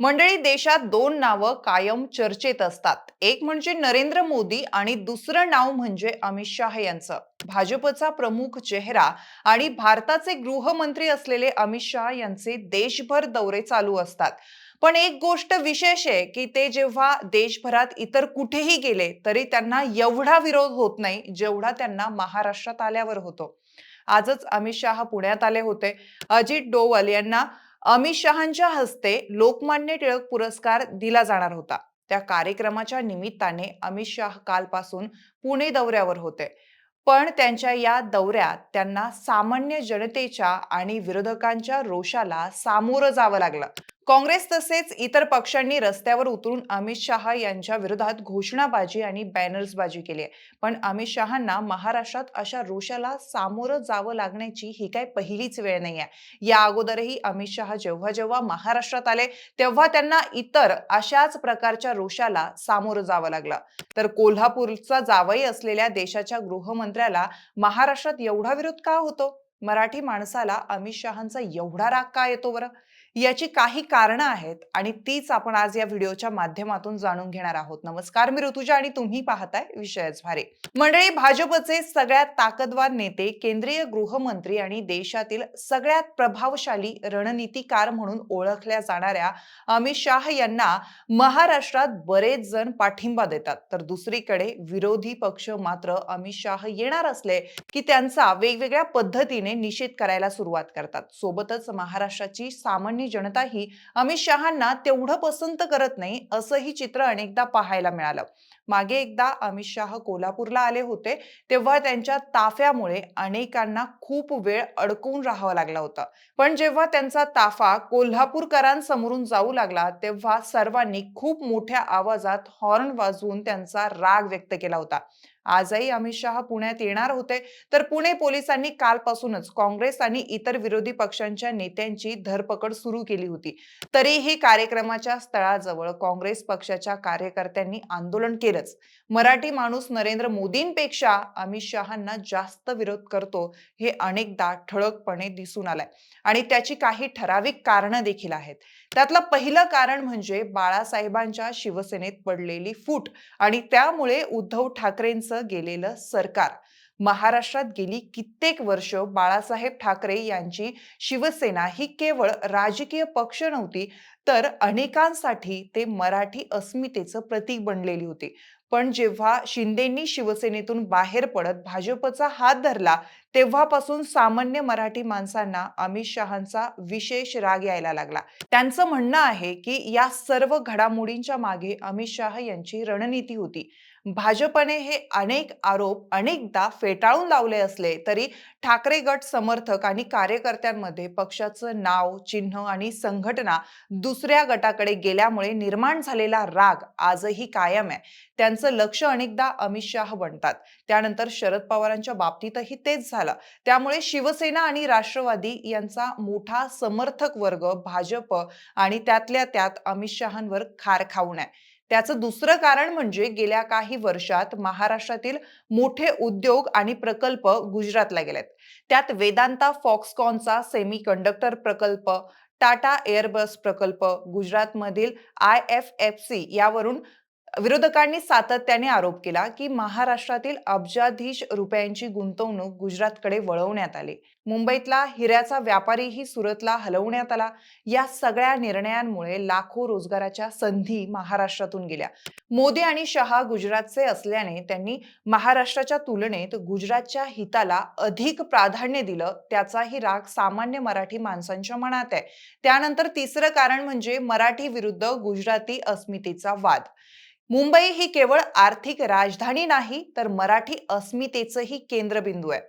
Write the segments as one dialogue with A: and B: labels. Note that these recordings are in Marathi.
A: मंडळी, देशात दोन नावं कायम चर्चेत असतात. एक म्हणजे नरेंद्र मोदी आणि दुसरं नाव म्हणजे अमित शाह यांचं. भाजपचा प्रमुख चेहरा आणि भारताचे गृहमंत्री असलेले अमित शाह यांचे देशभर दौरे चालू असतात. पण एक गोष्ट विशेष आहे की ते जेव्हा देशभरात इतर कुठेही गेले तरी त्यांना एवढा विरोध होत नाही जेवढा त्यांना महाराष्ट्रात आल्यावर होतो. आजच अमित शाह पुण्यात आले होते. अजित डोवल यांना अमित शहांच्या हस्ते लोकमान्य टिळक पुरस्कार दिला जाणार होता. त्या कार्यक्रमाच्या निमित्ताने अमित शाह कालपासून पुणे दौऱ्यावर होते. पण त्यांच्या या दौऱ्यात त्यांना सामान्य जनतेच्या आणि विरोधकांच्या रोषाला सामोरं जावं लागलं. काँग्रेस तसेच इतर पक्षांनी रस्त्यावर उतरून अमित शहा यांच्या विरोधात घोषणाबाजी आणि बॅनर्सबाजी केली आहे. पण अमित शहांना महाराष्ट्रात अशा रोषाला सामोरं जावं लागण्याची ही काय पहिलीच वेळ नाही आहे. या अगोदरही अमित शहा जेव्हा जेव्हा महाराष्ट्रात आले तेव्हा त्यांना इतर अशाच प्रकारच्या रोषाला सामोरं जावं लागलं. तर कोल्हापूरचा जावई असलेल्या देशाच्या गृहमंत्र्याला महाराष्ट्रात एवढा विरोध का होतो? मराठी माणसाला अमित शहांचा एवढा राग का येतो बरं? याची काही कारणं आहेत आणि तीच आपण आज या व्हिडिओच्या माध्यमातून जाणून घेणार आहोत. नमस्कार, मी ऋतुजा आणि तुम्ही पाहताय विषयच भारी. मंडळी, भाजपचे सगळ्यात ताकदवार नेते, केंद्रीय गृहमंत्री आणि देशातील सगळ्यात प्रभावशाली रणनीतिकार म्हणून ओळखल्या जाणाऱ्या अमित शाह यांना महाराष्ट्रात बरेच जण पाठिंबा देतात. तर दुसरीकडे विरोधी पक्ष मात्र अमित शाह येणार असले की त्यांचा वेगवेगळ्या पद्धतीने निषेध करायला सुरुवात करतात. सोबतच महाराष्ट्राची सामान्य जनताही अमित शहांना तेवढं पसंत करत नाही, असंही चित्र अनेकदा पाहायला मिळालं. मागे एकदा अमित शाह कोल्हापूरला आले होते तेव्हा त्यांच्या ताफ्यामुळे अनेकांना खूप वेळ अडकून राहावं लागलं होतं. पण जेव्हा त्यांचा ताफा कोल्हापूरकरांसमोरून जाऊ लागला तेव्हा सर्वांनी खूप मोठ्या आवाजात हॉर्न वाजवून त्यांचा राग व्यक्त केला होता. आजही अमित शाह पुण्यात येणार होते, तर पुणे पोलिसांनी कालपासूनच काँग्रेस आणि इतर विरोधी पक्षांच्या नेत्यांची धरपकड सुरू केली होती. तरीही कार्यक्रमाच्या स्थळाजवळ काँग्रेस पक्षाच्या कार्यकर्त्यांनी आंदोलन केलंच. मराठी माणूस नरेंद्र मोदींपेक्षा अमित शहांना जास्त विरोध करतो हे अनेकदा ठळकपणे दिसून आलंय आणि त्याची काही ठराविक कारणं देखील आहेत. त्यातलं पहिलं कारण म्हणजे बाळासाहेबांच्या शिवसेनेत पडलेली फूट आणि त्यामुळे उद्धव ठाकरेंचं गेलेलं सरकार. महाराष्ट्रात गेली कित्येक वर्ष बाळासाहेब ठाकरे यांची शिवसेना ही केवळ राजकीय पक्ष नव्हती, तर अनेकांसाठी ते मराठी अस्मितेचं प्रतीक बनलेली होती. पण जेव्हा शिंदेंनी शिवसेनेतून बाहेर पडत भाजपचा हात धरला तेव्हापासून सामान्य मराठी माणसांना अमित शहांचा विशेष राग यायला लागला. त्यांचं म्हणणं आहे की या सर्व घडामोडींच्या मागे अमित शाह यांची रणनीती होती. भाजपने हे अनेक आरोप अनेकदा फेटाळून लावले असले तरी ठाकरे गट समर्थक आणि कार्यकर्त्यांमध्ये पक्षाचं नाव, चिन्ह आणि संघटना दुसऱ्या गटाकडे गेल्यामुळे निर्माण झालेला राग आजही कायम आहे. त्यांचं लक्ष अनेकदा अमित शाह बनतात. त्यानंतर शरद पवारांच्या बाबतीतही तेच झालं. त्यामुळे शिवसेना आणि राष्ट्रवादी यांचा मोठा समर्थक वर्ग भाजप आणि त्यातल्या त्यात अमित शहांवर खार खाऊन आहे. त्याचं दुसरं कारण म्हणजे गेल्या काही वर्षात महाराष्ट्रातील मोठे उद्योग आणि प्रकल्प गुजरातला गेलेत. त्यात वेदांता फॉक्सकॉनचा सेमी कंडक्टर प्रकल्प, टाटा एअरबस प्रकल्प, गुजरातमधील IFFC यावरून विरोधकांनी सातत्याने आरोप केला की महाराष्ट्रातील अब्जाधीश रुपयांची गुंतवणूक गुजरातकडे वळवण्यात आली. मुंबईतला हिऱ्याचा व्यापारीही सुरतला हलवण्यात आला. या सगळ्या निर्णयांमुळे लाखो रोजगाराच्या संधी महाराष्ट्रातून गेल्या. मोदी आणि शहा गुजरातचे असल्याने त्यांनी महाराष्ट्राच्या तुलनेत गुजरातच्या हिताला अधिक प्राधान्य दिलं. त्याचाही राग सामान्य मराठी माणसांच्या मनात आहे. त्यानंतर तिसरं कारण म्हणजे मराठी विरुद्ध गुजराती अस्मितेचा वाद. मुंबई ही केवळ आर्थिक राजधानी नाही, तर मराठी अस्मितेचंही केंद्रबिंदू आहे.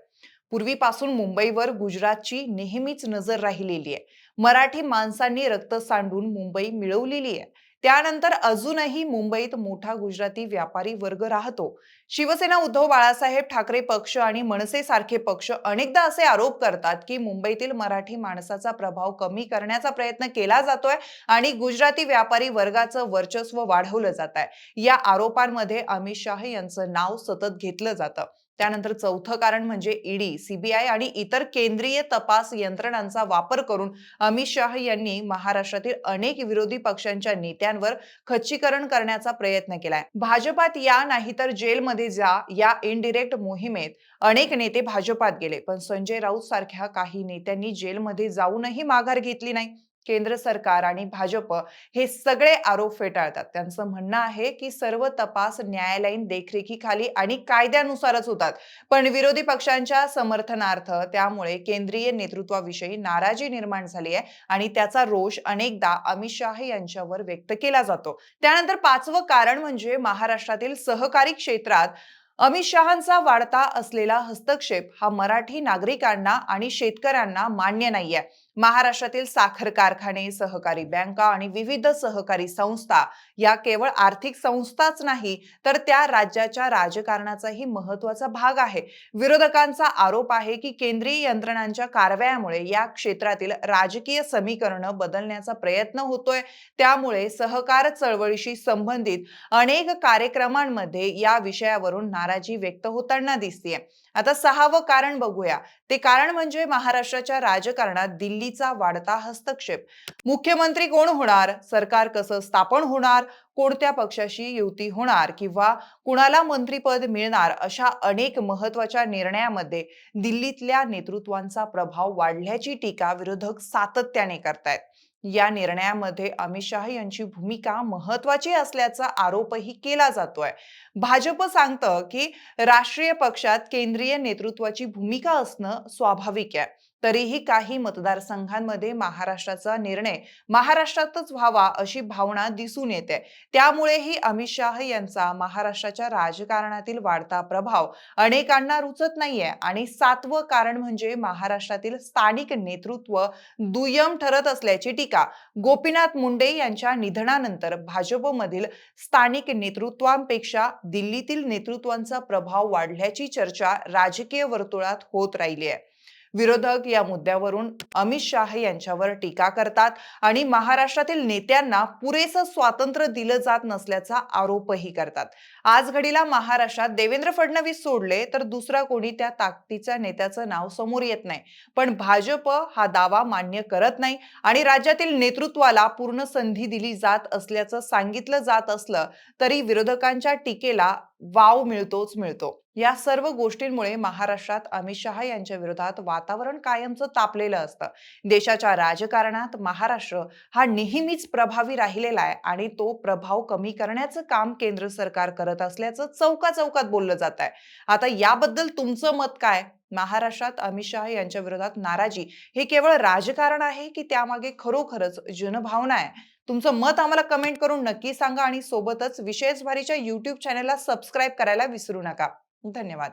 A: पूर्वीपासून मुंबईवर गुजरातची नेहमीच नजर राहिलेली आहे. मराठी माणसांनी रक्त सांडून मुंबई मिळवलेली आहे. त्यानंतर अजूनही मुंबईत मोठा गुजराती व्यापारी वर्ग राहतो. शिवसेना, उद्धव बाळासाहेब ठाकरे पक्ष आणि मनसे सारखे पक्ष अनेकदा असे आरोप करतात की मुंबईतील मराठी माणसाचा प्रभाव कमी करण्याचा प्रयत्न केला जातोय आणि गुजराती व्यापारी वर्गाचं वर्चस्व वाढवलं जात आहे. या आरोपांमध्ये अमित शाह यांचं नाव सतत घेतलं जातं. त्यानंतर चौथं कारण म्हणजे ईडी, सीबीआय आणि इतर केंद्रीय तपास यंत्रणांचा वापर करून अमित शाह यांनी महाराष्ट्रातील अनेक विरोधी पक्षांच्या नेत्यांवर खच्चीकरण करण्याचा प्रयत्न केलाय. भाजपात या नाही तर जेलमध्ये जा या इनडिरेक्ट मोहिमेत अनेक नेते भाजपात गेले, पण संजय राऊत सारख्या काही नेत्यांनी जेलमध्ये जाऊनही माघार घेतली नाही. केंद्र सरकार आणि भाजप हे सगळे आरोप फेटाळतात. त्यांचं म्हणणं आहे की सर्व तपास न्यायालयीन देखरेखीखाली आणि कायद्यानुसारच होतात. पण विरोधी पक्षांच्या समर्थनार्थ त्यामुळे केंद्रीय नेतृत्वाविषयी नाराजी निर्माण झाली आहे आणि त्याचा रोष अनेकदा अमित शाह यांच्यावर व्यक्त केला जातो. त्यानंतर पाचवं कारण म्हणजे महाराष्ट्रातील सहकारी क्षेत्रात अमित शहांचा वाढता असलेला हस्तक्षेप हा मराठी नागरिकांना आणि शेतकऱ्यांना मान्य नाहीये. महाराष्ट्रातील साखर कारखाने, सहकारी बँका आणि विविध सहकारी संस्था या केवळ आर्थिक संस्थाच नाही, तर त्या राज्याच्या राजकारणाचाही महत्त्वाचा भाग आहे. विरोधकांचा आरोप आहे की केंद्रीय यंत्रणांच्या कारवायामुळे या क्षेत्रातील राजकीय समीकरणं बदलण्याचा प्रयत्न होतोय. त्यामुळे सहकार चळवळीशी संबंधित अनेक कार्यक्रमांमध्ये या विषयावरून नाराजी व्यक्त होताना दिसतेय. आता सहावं कारण बघूया. ते कारण म्हणजे महाराष्ट्राच्या राजकारणात दिल्लीचा वाढता हस्तक्षेप. मुख्यमंत्री कोण होणार, सरकार कसं स्थापन होणार, कोणत्या पक्षाशी युती होणार किंवा कुणाला मंत्रिपद मिळणार, अशा अनेक महत्वाच्या निर्णयामध्ये दिल्लीतल्या नेतृत्वांचा प्रभाव वाढल्याची टीका विरोधक सातत्याने करतायत. या निर्णयामध्ये अमित शाह यांची भूमिका महत्वाची असल्याचा आरोपही केला जातोय. भाजप सांगतं की राष्ट्रीय पक्षात केंद्रीय नेतृत्वाची भूमिका असणं स्वाभाविक आहे. तरीही काही मतदारसंघांमध्ये महाराष्ट्राचा निर्णय महाराष्ट्रातच व्हावा अशी भावना दिसून येते. त्यामुळेही अमित शाह यांचा महाराष्ट्राच्या राजकारणातील वाढता प्रभाव अनेकांना रुचत नाहीये. आणि सातवं कारण म्हणजे महाराष्ट्रातील स्थानिक नेतृत्व दुय्यम ठरत असल्याची टीका. गोपीनाथ मुंडे यांच्या निधनानंतर भाजपमधील स्थानिक नेतृत्वांपेक्षा दिल्लीतील नेतृत्वांचा प्रभाव वाढल्याची चर्चा राजकीय वर्तुळात होत राहिली आहे. विरोधक या मुद्द्यावरून अमित शाह यांच्यावर टीका करतात आणि महाराष्ट्रातील नेत्यांना पुरेसं स्वातंत्र्य दिलं जात नसल्याचा आरोपही करतात. आज घडीला महाराष्ट्रात देवेंद्र फडणवीस सोडले तर दुसरा कोणी त्या ताकदीच्या नेत्याचं नाव समोर येत नाही. पण भाजप हा दावा मान्य करत नाही आणि राज्यातील नेतृत्वाला पूर्ण संधी दिली जात असल्याचं सांगितलं जात असलं तरी विरोधकांच्या टीकेला वाव मिळतोच मिळतो. या सर्व गोष्टींमुळे महाराष्ट्रात अमित शाह यांच्या विरोधात वातावरण कायमचं तापलेलं असतं. देशाच्या राजकारणात महाराष्ट्र हा नेहमीच प्रभावी राहिलेला आहे आणि तो प्रभाव कमी करण्याचं काम केंद्र सरकार करत असल्याचं चौकाचौकात बोललं जात आहे. आता याबद्दल तुमचं मत काय? महाराष्ट्रात अमित शाह यांच्या विरोधात नाराजी हे केवळ राजकारण आहे की त्यामागे खरोखरच जनभावना आहे? तुमचं मत आम्हाला कमेंट करून नक्की सांगा आणि सोबतच विशेष भारीच्या YouTube चॅनलला सबस्क्राईब करायला विसरू नका. धन्यवाद.